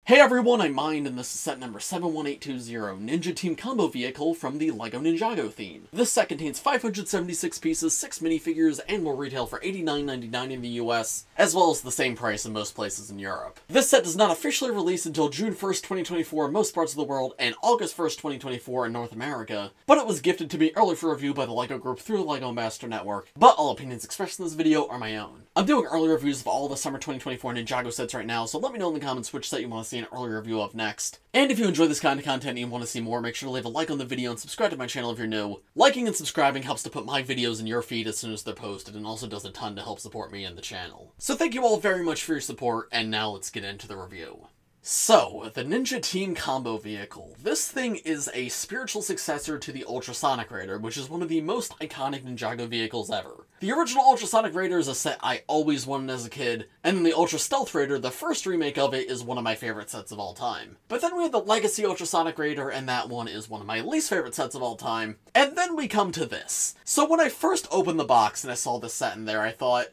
Hey everyone, I'm Mind, and this is set number 71820, Ninja Team Combo Vehicle from the LEGO Ninjago theme. This set contains 576 pieces, 6 minifigures, and will retail for $89.99 in the US, as well as the same price in most places in Europe. This set does not officially release until June 1st, 2024 in most parts of the world, and August 1st, 2024 in North America, but it was gifted to me early for review by the LEGO Group through the LEGO Master Network, but all opinions expressed in this video are my own. I'm doing early reviews of all the summer 2024 Ninjago sets right now, so let me know in the comments which set you want to see an early review of next. And if you enjoy this kind of content and you want to see more, make sure to leave a like on the video and subscribe to my channel if you're new. Liking and subscribing helps to put my videos in your feed as soon as they're posted, and also does a ton to help support me and the channel. So thank you all very much for your support, and now let's get into the review. So, the Ninja Team Combo Vehicle. This thing is a spiritual successor to the Ultrasonic Raider, which is one of the most iconic Ninjago vehicles ever. The original Ultrasonic Raider is a set I always wanted as a kid, and then the Ultra Stealth Raider, the first remake of it, is one of my favorite sets of all time. But then we have the Legacy Ultrasonic Raider, and that one is one of my least favorite sets of all time. And then we come to this. So when I first opened the box and I saw this set in there, I thought,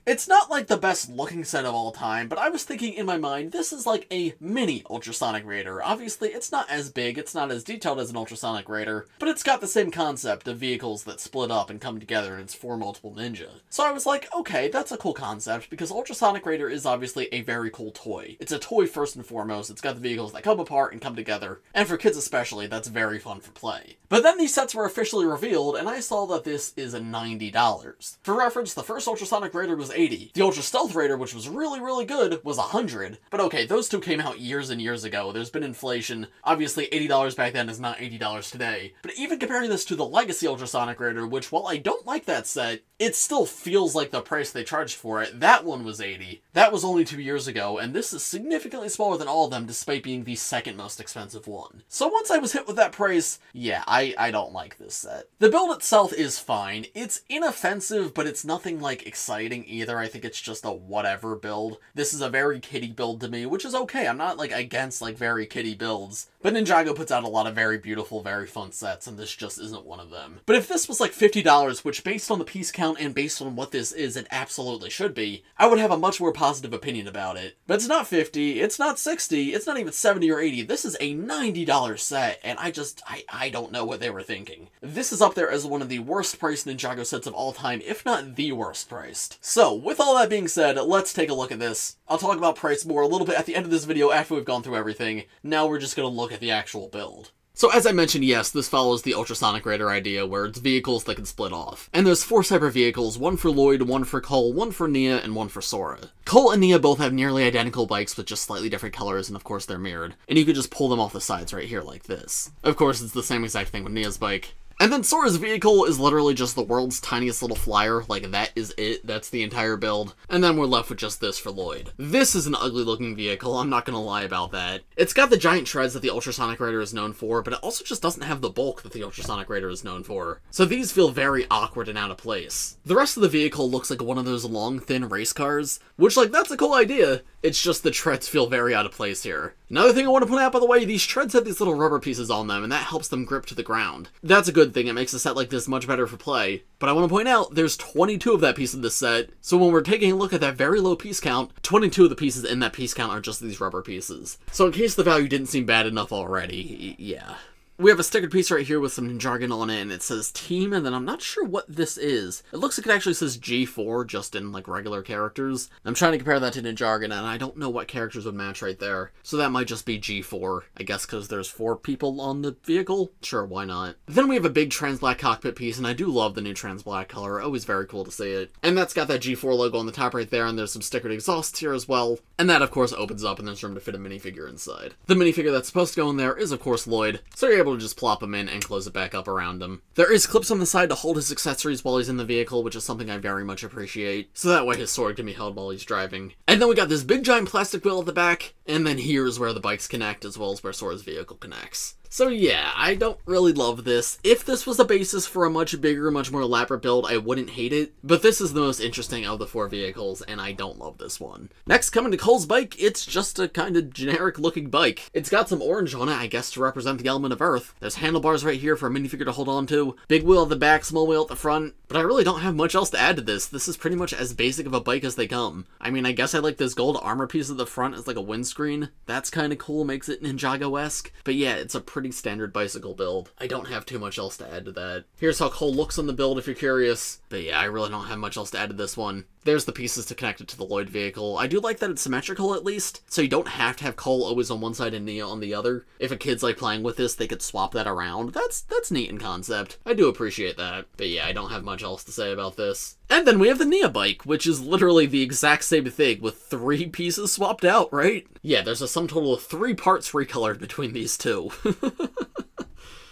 it's not like the best looking set of all time, but I was thinking in my mind, this is like a mini Ultrasonic Raider. Obviously, it's not as big, it's not as detailed as an Ultrasonic Raider, but it's got the same concept of vehicles that split up and come together and it's for multiple ninja. So I was like, okay, that's a cool concept, because Ultrasonic Raider is obviously a very cool toy. It's a toy first and foremost, it's got the vehicles that come apart and come together, and for kids especially, that's very fun for play. But then these sets were officially revealed, and I saw that this is $90. For reference, the first Ultrasonic Raider was $80. The Ultra Stealth Raider, which was really good, was $100. But okay, those two came out years and years ago. There's been inflation. Obviously, $80 back then is not $80 today. But even comparing this to the Legacy Ultrasonic Raider, which, while I don't like that set, it still feels like the price they charged for it. That one was $80. That was only 2 years ago, and this is significantly smaller than all of them, despite being the second most expensive one. So once I was hit with that price, yeah, I don't like this set. The build itself is fine. It's inoffensive, but it's nothing, like, exciting either. I think it's just a whatever build. This is a very kiddie build to me, which is okay. I'm not, like, against, like, very kiddie builds. But Ninjago puts out a lot of very beautiful, very fun sets, and this just isn't one of them. But if this was like $50, which based on the piece count and based on what this is, it absolutely should be, I would have a much more positive opinion about it. But it's not $50, it's not $60, it's not even $70 or $80. This is a $90 set, and I don't know what they were thinking. This is up there as one of the worst priced Ninjago sets of all time, if not the worst priced. So, with all that being said, let's take a look at this. I'll talk about price more a little bit at the end of this video after we've gone through everything. Now we're just gonna look at the actual build. So as I mentioned, yes, this follows the Ultrasonic Raider idea, where it's vehicles that can split off. And there's 4 separate vehicles, one for Lloyd, one for Cole, one for Nia, and one for Sora. Cole and Nia both have nearly identical bikes with just slightly different colors, and of course they're mirrored. And you can just pull them off the sides right here like this. Of course, it's the same exact thing with Nia's bike. And then Sora's vehicle is literally just the world's tiniest little flyer, like that is it, that's the entire build. And then we're left with just this for Lloyd. This is an ugly looking vehicle, I'm not gonna lie about that. It's got the giant treads that the Ultrasonic Raider is known for, but it also just doesn't have the bulk that the Ultrasonic Raider is known for. So these feel very awkward and out of place. The rest of the vehicle looks like one of those long, thin race cars, which, like, that's a cool idea. It's just the treads feel very out of place here. Another thing I want to point out, by the way, these treads have these little rubber pieces on them, and that helps them grip to the ground. That's a good thing, it makes a set like this much better for play. But I want to point out, there's 22 of that piece in this set, so when we're taking a look at that very low piece count, 22 of the pieces in that piece count are just these rubber pieces. So in case the value didn't seem bad enough already, yeah. We have a stickered piece right here with some jargon on it, and it says Team, and then I'm not sure what this is. It looks like it actually says G4, just in, like, regular characters. I'm trying to compare that to Ninjago, and I don't know what characters would match right there. So that might just be G4, I guess because there's 4 people on the vehicle? Sure, why not? Then we have a big trans black cockpit piece, and I do love the new trans black color. Always very cool to see it. And that's got that G4 logo on the top right there, and there's some stickered exhausts here as well. And that, of course, opens up, and there's room to fit a minifigure inside. The minifigure that's supposed to go in there is, of course, Lloyd, so you're able to just plop him in and close it back up around him. There is clips on the side to hold his accessories while he's in the vehicle, which is something I very much appreciate, so that way his sword can be held while he's driving. And then we got this big giant plastic wheel at the back, and then here's where the bikes connect, as well as where Sora's vehicle connects. So yeah, I don't really love this. If this was the basis for a much bigger, much more elaborate build, I wouldn't hate it, but this is the most interesting of the 4 vehicles, and I don't love this one. Next, coming to Cole's bike, it's just a kind of generic looking bike. It's got some orange on it, I guess to represent the element of Earth. There's handlebars right here for a minifigure to hold on to, big wheel at the back, small wheel at the front, but I really don't have much else to add to this. This is pretty much as basic of a bike as they come. I mean, I guess I like this gold armor piece at the front as like a windscreen. That's kind of cool, makes it Ninjago-esque, but yeah, it's a pretty standard bicycle build. I don't have too much else to add to that. Here's how Cole looks on the build if you're curious, but yeah, I really don't have much else to add to this one. There's the pieces to connect it to the Lloyd vehicle. I do like that it's symmetrical at least, so you don't have to have Cole always on one side and Nia on the other. If a kid's like playing with this, they could swap that around. That's neat in concept. I do appreciate that. But yeah, I don't have much else to say about this. And then we have the Nia bike, which is literally the exact same thing with 3 pieces swapped out, right? Yeah, there's a sum total of 3 parts recolored between these two.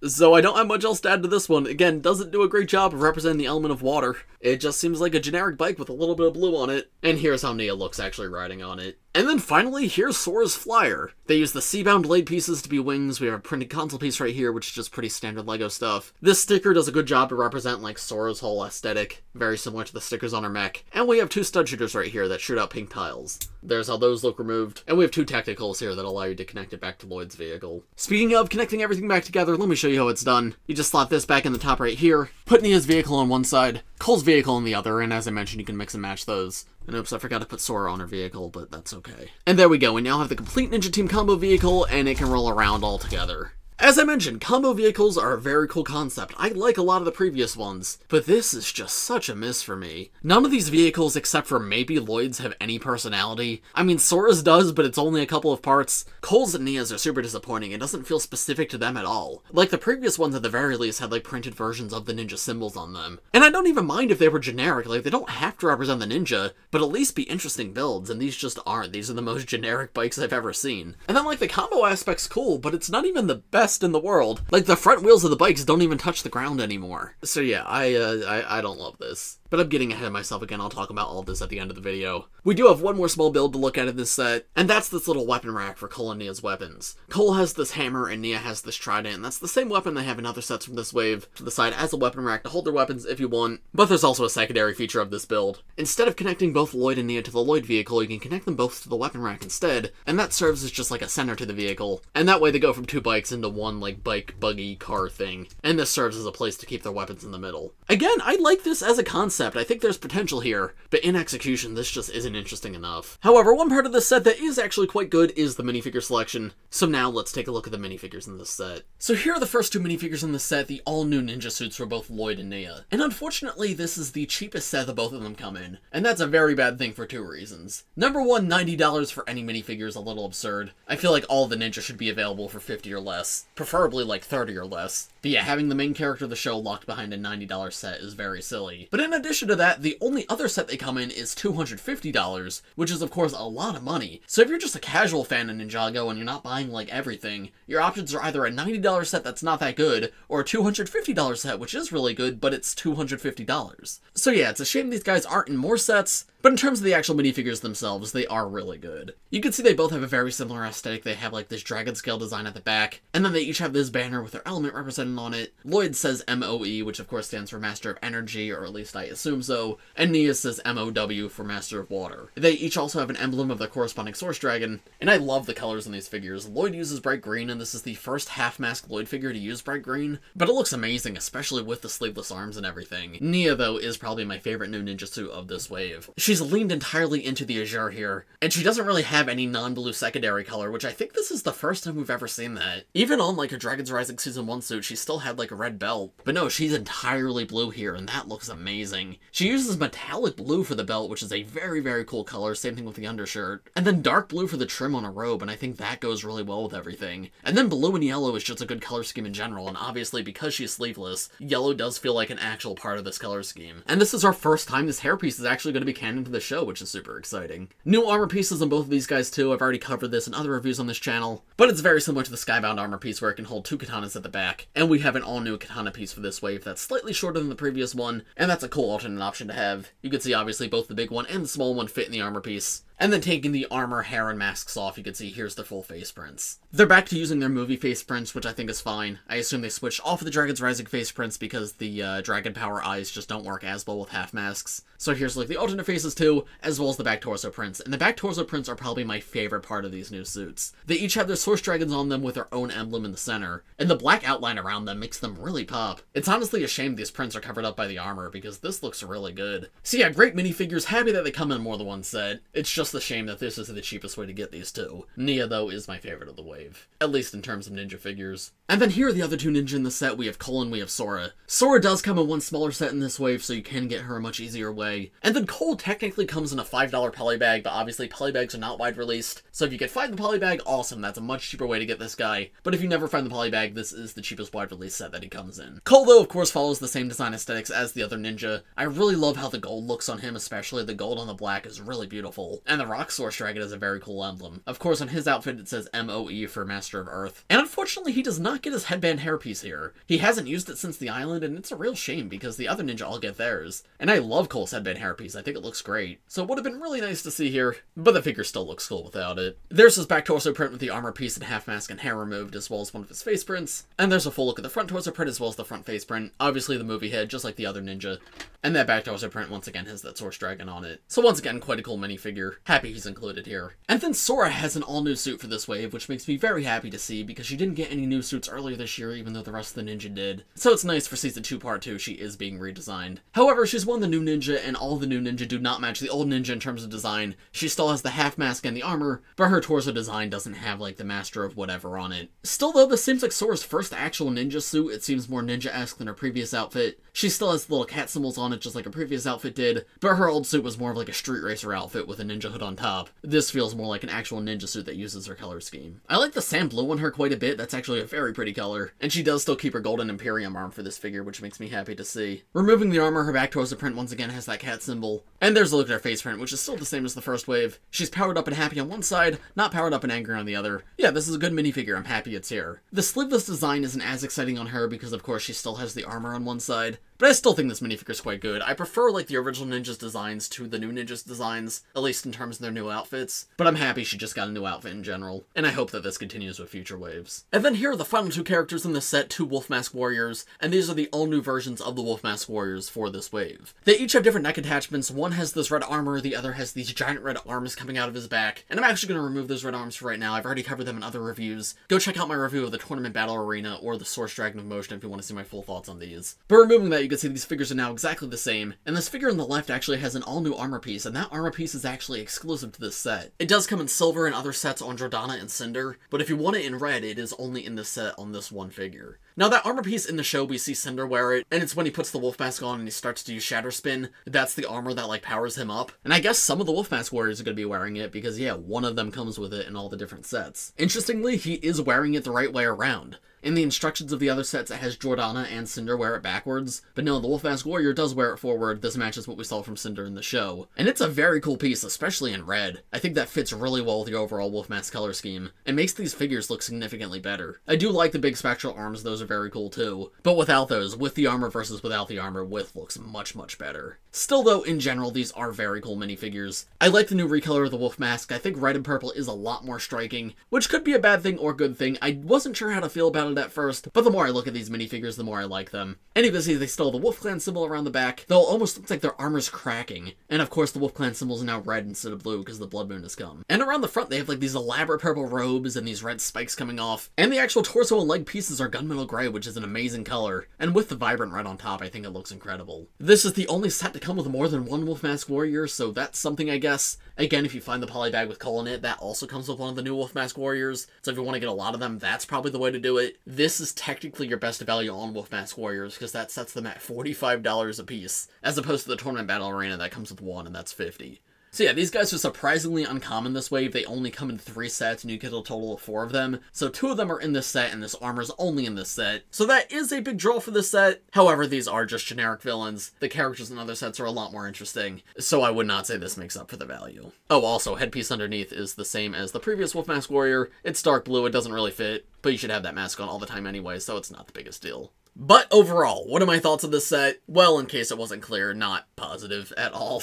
So I don't have much else to add to this one. Again, doesn't do a great job of representing the element of water. It just seems like a generic bike with a little bit of blue on it. And here's how Nia looks actually riding on it. And then finally, here's Sora's flyer. They use the C-bound blade pieces to be wings. We have a printed console piece right here, which is just pretty standard LEGO stuff. This sticker does a good job to represent like Sora's whole aesthetic, very similar to the stickers on her mech. And we have 2 stud shooters right here that shoot out pink tiles. There's how those look removed. And we have 2 tacticals here that allow you to connect it back to Lloyd's vehicle. Speaking of connecting everything back together, let me show you how it's done. You just slot this back in the top right here, put Nia's vehicle on one side, Cole's vehicle on the other, and as I mentioned, you can mix and match those. And oops, I forgot to put Sora on her vehicle, but that's okay. And there we go, we now have the complete Ninja Team combo vehicle, and it can roll around all together. As I mentioned, combo vehicles are a very cool concept. I like a lot of the previous ones, but this is just such a miss for me. None of these vehicles, except for maybe Lloyd's, have any personality. I mean, Sora's does, but it's only a couple of parts. Cole's and Nia's are super disappointing. It doesn't feel specific to them at all. Like, the previous ones at the very least had, like, printed versions of the ninja symbols on them. And I don't even mind if they were generic. Like, they don't have to represent the ninja, but at least be interesting builds, and these just aren't. These are the most generic bikes I've ever seen. And then, like, the combo aspect's cool, but it's not even the best in the world. Like, the front wheels of the bikes don't even touch the ground anymore. So yeah, I don't love this. But I'm getting ahead of myself again. I'll talk about all of this at the end of the video. We do have one more small build to look at in this set, and that's this little weapon rack for Cole and Nia's weapons. Cole has this hammer and Nia has this trident, and that's the same weapon they have in other sets from this wave to the side as a weapon rack to hold their weapons if you want. But there's also a secondary feature of this build. Instead of connecting both Lloyd and Nia to the Lloyd vehicle, you can connect them both to the weapon rack instead, and that serves as just like a center to the vehicle. And that way they go from 2 bikes into one like bike, buggy, car thing. And this serves as a place to keep their weapons in the middle. Again, I like this as a concept. I think there's potential here, but in execution, this just isn't interesting enough. However, one part of this set that is actually quite good is the minifigure selection. So now let's take a look at the minifigures in this set. So here are the first 2 minifigures in the set, the all-new ninja suits for both Lloyd and Nia. And unfortunately, this is the cheapest set that both of them come in. And that's a very bad thing for 2 reasons. Number one, $90 for any minifigure is a little absurd. I feel like all the ninja should be available for $50 or less. Preferably like $30 or less. But yeah, having the main character of the show locked behind a $90 set is very silly. But in addition to that, the only other set they come in is $250, which is of course a lot of money. So if you're just a casual fan of Ninjago and you're not buying like everything, your options are either a $90 set that's not that good, or a $250 set which is really good, but it's $250. So yeah, it's a shame these guys aren't in more sets, but in terms of the actual minifigures themselves, they are really good. You can see they both have a very similar aesthetic. They have like this dragon scale design at the back, and then they each have this banner with their element represented on it. Lloyd says MOE, which of course stands for Master of Energy, or at least I assume so, and Nia says MOW for Master of Water. They each also have an emblem of their corresponding source dragon, and I love the colors in these figures. Lloyd uses bright green, and this is the first half-mask Lloyd figure to use bright green, but it looks amazing, especially with the sleeveless arms and everything. Nia, though, is probably my favorite new ninja suit of this wave. She's leaned entirely into the azure here, and she doesn't really have any non-blue secondary color, which I think this is the first time we've ever seen that. Even on like a Dragon's Rising Season 1 suit, she still had like a red belt, but no, she's entirely blue here, and that looks amazing. She uses metallic blue for the belt, which is a very, very cool color, same thing with the undershirt, and then dark blue for the trim on a robe, and I think that goes really well with everything. And then blue and yellow is just a good color scheme in general, and obviously because she's sleeveless, yellow does feel like an actual part of this color scheme. And this is our first time this hairpiece is actually going to be canon to the show, which is super exciting. New armor pieces on both of these guys too. I've already covered this in other reviews on this channel, but it's very similar to the Skybound armor piece where it can hold 2 katanas at the back, and we have an all-new katana piece for this wave that's slightly shorter than the previous one, and that's a cool alternate option to have. You can see obviously both the big one and the small one fit in the armor piece. And then taking the armor, hair, and masks off, you can see here's their full face prints. They're back to using their movie face prints, which I think is fine. I assume they switched off of the Dragon's Rising face prints because the Dragon Power eyes just don't work as well with half masks. So here's like the alternate faces too, as well as the back torso prints. And the back torso prints are probably my favorite part of these new suits. They each have their source dragons on them with their own emblem in the center, and the black outline around them makes them really pop. It's honestly a shame these prints are covered up by the armor, because this looks really good. So yeah, great minifigures, happy that they come in more than one set. It's just a shame that this is the cheapest way to get these two. Nia, though, is my favorite of the wave, at least in terms of ninja figures. And then here are the other two ninja in the set. We have Cole and we have Sora. Sora does come in one smaller set in this wave, so you can get her a much easier way. And then Cole technically comes in a $5 polybag, but obviously polybags are not wide released. So if you can find the polybag, awesome, that's a much cheaper way to get this guy. But if you never find the polybag, this is the cheapest wide release set that he comes in. Cole, though, of course, follows the same design aesthetics as the other ninja. I really love how the gold looks on him, especially the gold on the black is really beautiful. And the rock source dragon is a very cool emblem. Of course, on his outfit it says MOE for Master of Earth. And unfortunately, he does not get his headband hairpiece here. He hasn't used it since the island, and it's a real shame because the other ninja all get theirs. And I love Cole's headband hairpiece, I think it looks great. So it would have been really nice to see here, but the figure still looks cool without it. There's his back torso print with the armor piece and half mask and hair removed, as well as one of his face prints. And there's a full look at the front torso print as well as the front face print. Obviously the movie head, just like the other ninja. And that back torso print once again has that source dragon on it. So once again, quite a cool minifigure. Happy he's included here. And then Sora has an all-new suit for this wave, which makes me very happy to see because she didn't get any new suits earlier this year, even though the rest of the ninja did. So it's nice for Season 2 Part 2 she is being redesigned. However, she's one of the new ninja, and all the new ninja do not match the old ninja in terms of design. She still has the half mask and the armor, but her torso design doesn't have like the Master of Whatever on it. Still though, this seems like Sora's first actual ninja suit. It seems more ninja-esque than her previous outfit. She still has the little cat symbols on it just like her previous outfit did, but her old suit was more of like a street racer outfit with a ninja hood on top. This feels more like an actual ninja suit that uses her color scheme. I like the sand blue on her quite a bit. That's actually a very pretty color. And she does still keep her golden Imperium arm for this figure, which makes me happy to see. Removing the armor, her back torso print once again has that cat symbol. And there's a look at her face print, which is still the same as the first wave. She's powered up and happy on one side, not powered up and angry on the other. Yeah, this is a good minifigure. I'm happy it's here. The sleeveless design isn't as exciting on her because of course she still has the armor on one side. But I still think this minifigure is quite good. I prefer like the original Ninja's designs to the new Ninja's designs, at least in terms of their new outfits. But I'm happy she just got a new outfit in general, and I hope that this continues with future waves. And then here are the final two characters in this set, two Wolf Mask Warriors, and these are the all-new versions of the Wolf Mask Warriors for this wave. They each have different neck attachments. One has this red armor, the other has these giant red arms coming out of his back, and I'm actually going to remove those red arms for right now. I've already covered them in other reviews. Go check out my review of the Tournament Battle Arena or the Source Dragon of Motion if you want to see my full thoughts on these. But removing that, you can see these figures are now exactly the same, and this figure on the left actually has an all-new armor piece, and that armor piece is actually exclusive to this set. It does come in silver and other sets on Jordana and Cinder, but if you want it in red, it is only in this set on this one figure. Now that armor piece in the show, we see Cinder wear it, and it's when he puts the Wolf Mask on and he starts to use Shatter Spin, that's the armor that like powers him up. And I guess some of the Wolf Mask Warriors are going to be wearing it because yeah, one of them comes with it in all the different sets. Interestingly, he is wearing it the right way around. In the instructions of the other sets, it has Jordana and Cinder wear it backwards, but no, the Wolf Mask Warrior does wear it forward. This matches what we saw from Cinder in the show. And it's a very cool piece, especially in red. I think that fits really well with the overall Wolf Mask color scheme. It makes these figures look significantly better. I do like the big spectral arms, those are very cool too. But without those, with the armor versus without the armor, with looks much, much better. Still though, in general, these are very cool minifigures. I like the new recolor of the Wolf Mask. I think red and purple is a lot more striking, which could be a bad thing or good thing. I wasn't sure how to feel about it at first, but the more I look at these minifigures, the more I like them. And you can see they still have the Wolf Clan symbol around the back, though it almost looks like their armor's cracking. And of course the Wolf Clan symbol's now red instead of blue because the Blood Moon has come. And around the front they have like these elaborate purple robes and these red spikes coming off. And the actual torso and leg pieces are gunmetal gray, which is an amazing color. And with the vibrant red on top, I think it looks incredible. This is the only set to come with more than one Wolf Mask Warrior, so that's something I guess. Again, if you find the polybag with Cole in it, that also comes with one of the new Wolf Mask Warriors. So if you want to get a lot of them, that's probably the way to do it. This is technically your best value on Wolf Mask Warriors, because that sets them at $45 a piece, as opposed to the Tournament Battle Arena that comes with one, and that's $50. So yeah, these guys are surprisingly uncommon this wave. They only come in 3 sets, and you get a total of 4 of them. So 2 of them are in this set, and this armor's only in this set. So that is a big draw for this set. However, these are just generic villains. The characters in other sets are a lot more interesting, so I would not say this makes up for the value. Oh, also, headpiece underneath is the same as the previous Wolf Mask Warrior. It's dark blue, it doesn't really fit, but you should have that mask on all the time anyway, so it's not the biggest deal. But overall, what are my thoughts on this set? Well, in case it wasn't clear, not positive at all.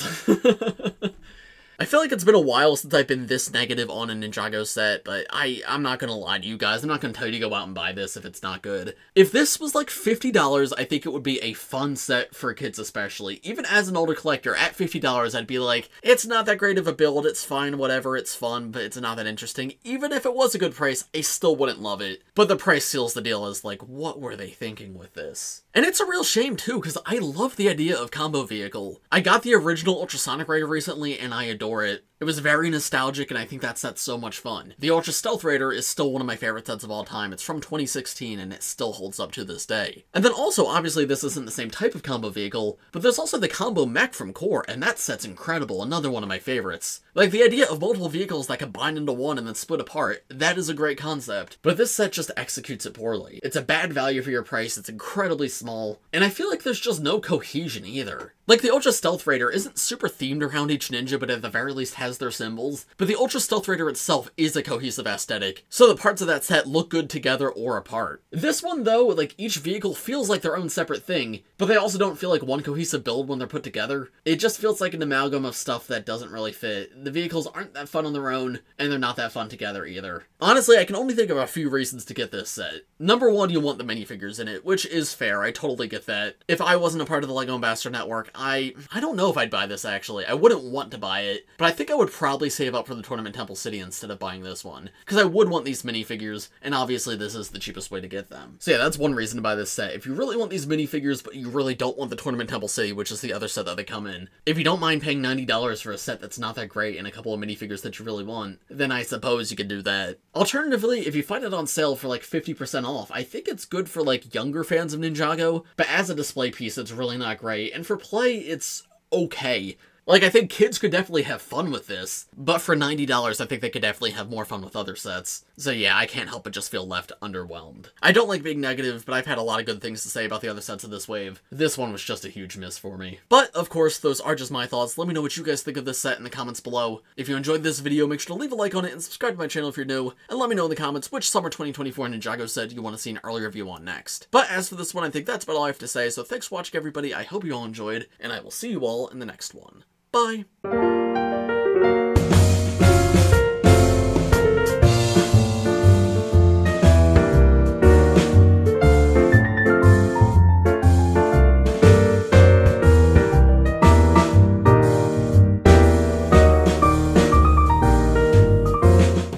I feel like it's been a while since I've been this negative on a Ninjago set, but I'm not gonna lie to you guys. I'm not gonna tell you to go out and buy this if it's not good. If this was like $50, I think it would be a fun set for kids especially. Even as an older collector, at $50, I'd be like, it's not that great of a build, it's fine, whatever, it's fun, but it's not that interesting. Even if it was a good price, I still wouldn't love it. But the price seals the deal as like, what were they thinking with this? And it's a real shame too, because I love the idea of combo vehicle. I got the original Ultrasonic Raider recently, and I adore it. It was very nostalgic, and I think that set's so much fun. The Ultra Stealth Raider is still one of my favorite sets of all time. It's from 2016, and it still holds up to this day. And then also, obviously, this isn't the same type of combo vehicle, but there's also the Combo Mech from Core, and that set's incredible, another one of my favorites. Like, the idea of multiple vehicles that combine into one and then split apart, that is a great concept, but this set just executes it poorly. It's a bad value for your price, it's incredibly small, and I feel like there's just no cohesion either. Like, the Ultra Stealth Raider isn't super themed around each ninja, but at the very least has their symbols. But the Ultra Stealth Raider itself is a cohesive aesthetic, so the parts of that set look good together or apart. This one, though, like, each vehicle feels like their own separate thing, but they also don't feel like one cohesive build when they're put together. It just feels like an amalgam of stuff that doesn't really fit. The vehicles aren't that fun on their own, and they're not that fun together either. Honestly, I can only think of a few reasons to get this set. Number one, you want the minifigures in it, which is fair, I totally get that. If I wasn't a part of the LEGO Ambassador Network, I don't know if I'd buy this, actually. I wouldn't want to buy it, but I think I would probably save up for the Tournament Temple City instead of buying this one, because I would want these minifigures, and obviously this is the cheapest way to get them. So yeah, that's one reason to buy this set. If you really want these minifigures, but you really don't want the Tournament Temple City, which is the other set that they come in, if you don't mind paying $90 for a set that's not that great and a couple of minifigures that you really want, then I suppose you could do that. Alternatively, if you find it on sale for like 50% off, I think it's good for like younger fans of Ninjago, but as a display piece, it's really not great, and for play, it's okay. Like, I think kids could definitely have fun with this, but for $90, I think they could definitely have more fun with other sets. So yeah, I can't help but just feel left underwhelmed. I don't like being negative, but I've had a lot of good things to say about the other sets of this wave. This one was just a huge miss for me. But, of course, those are just my thoughts. Let me know what you guys think of this set in the comments below. If you enjoyed this video, make sure to leave a like on it and subscribe to my channel if you're new, and let me know in the comments which Summer 2024 Ninjago set you want to see an early review on next. But as for this one, I think that's about all I have to say, so thanks for watching, everybody. I hope you all enjoyed, and I will see you all in the next one. Bye!